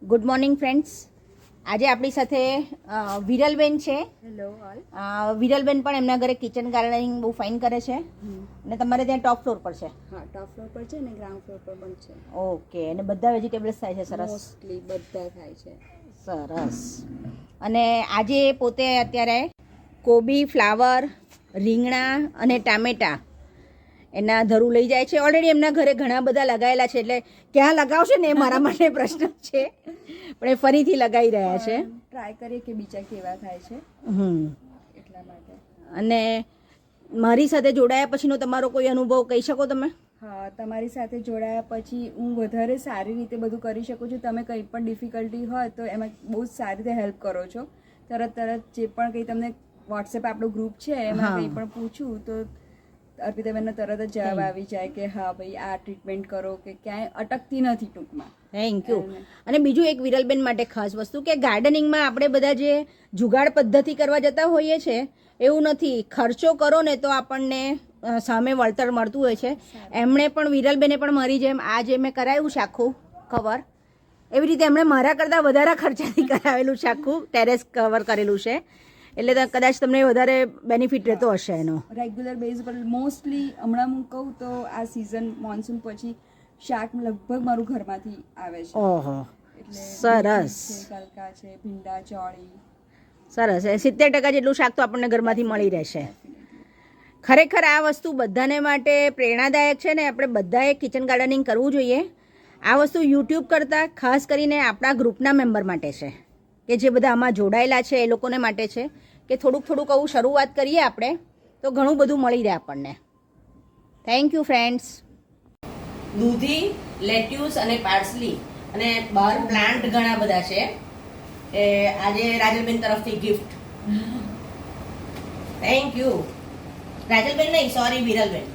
Good morning friends. આજે આપણી સાથે વિરલબેન છે. Hello all. વિરલબેન પણ એમના ઘરે કિચન ગાર્ડનિંગ બહુ ફાઇન કરે છે અને તમારે ત્યાં ટોપ ફ્લોર પર છે? હા, ટોપ ફ્લોર પર છે અને ગ્રાઉન્ડ ફ્લોર પર પણ છે. ઓકે. અને બધા વેજીટેબલ્સ થાય છે? સરસ, મોસ્ટલી બધા થાય છે. સરસ. અને આજે પોતે અત્યારે કોબી, ફ્લાવર, રીંગણા અને ટામેટાં એના ધરું લઈ જાય છે. ઓલરેડી એમના ઘરે ઘણા બધા લગાવેલા છે, એટલે ક્યાં લગાવશે ને એ મારા માટે પ્રશ્ન છે, પણ એ ફરીથી લગાવી રહ્યા છે. ટ્રાય કરીએ કે બીજા કેવા થાય છે એટલા માટે. અને મારી સાથે જોડાયા પછીનો તમારો કોઈ અનુભવ કહી શકો તમે? હા, તમારી સાથે જોડાયા પછી હું વધારે સારી રીતે બધું કરી શકું છું. તમે કંઈ પણ ડિફિકલ્ટી હોય તો એમાં બહુ જ સારી રીતે હેલ્પ કરો છો. તરત જે પણ કંઈ તમને વોટ્સએપ આપણો ગ્રુપ છે એમાં કંઈ પણ પૂછું તો અર્પિતાબેનનો તરત જ જવાબ આવી જાય કે હા ભાઈ આ ટ્રીટમેન્ટ કરો, કે ક્યાંય અટકતી નથી ટૂંકમાં. Thank you. અને બીજું એક વિરલબેન માટે ખાસ વસ્તુ કે ગાર્ડનિંગમાં આપણે બધા જે જુગાડ પદ્ધતિ કરવા જતા હોઈએ છીએ એવું નથી. ખર્ચો કરો ને તો આપણને સામે વળતર મળતું હોય છે. એમણે પણ, વિરલબેને પણ મારી જેમ આ જે મેં કરાવ્યું છે આખું કવર, એવી રીતે એમણે મારા કરતાં વધારે ખર્ચાથી કરાવેલું છે. આખું ટેરેસ કવર કરેલું છે, એટલે કદાચ તમને વધારે બેનિફિટ રહેતો હશે એનો. રેગ્યુલર બેઝ પર મોસ્ટલી હમણાં હું કહું તો આ સિઝન મોન્સૂન પછી શાક લગભગ મારું ઘરમાંથી આવે છે. ઓહો, એટલે સરસ, ગલકા છે, ભીંડા, ચોળી. સરસ. 70% જેટલું શાક તો આપણને ઘરમાંથી મળી રહેશે. ખરેખર આ વસ્તુ બધાને માટે પ્રેરણાદાયક છે ને આપણે બધાએ કિચન ગાર્ડનિંગ કરવું જોઈએ. આ વસ્તુ યુટ્યુબ કરતાં ખાસ કરીને આપણા ગ્રુપના મેમ્બર માટે છે, કે જે બધા આમાં જોડાયેલા છે એ લોકોને માટે છે, કે થોડુંક આવું શરૂઆત કરીએ આપણે તો ઘણું બધું મળી રહે આપણને. Thank you friends. દૂધી, લેટ્યુસ અને પાર્સલી અને બહાર પ્લાન્ટ ઘણા બધા છે. એ આજે રાજલબેન તરફથી ગિફ્ટ. Thank you. રાજલબેન નહીં, સોરી, વિરલબેન.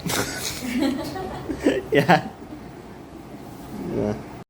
Yeah.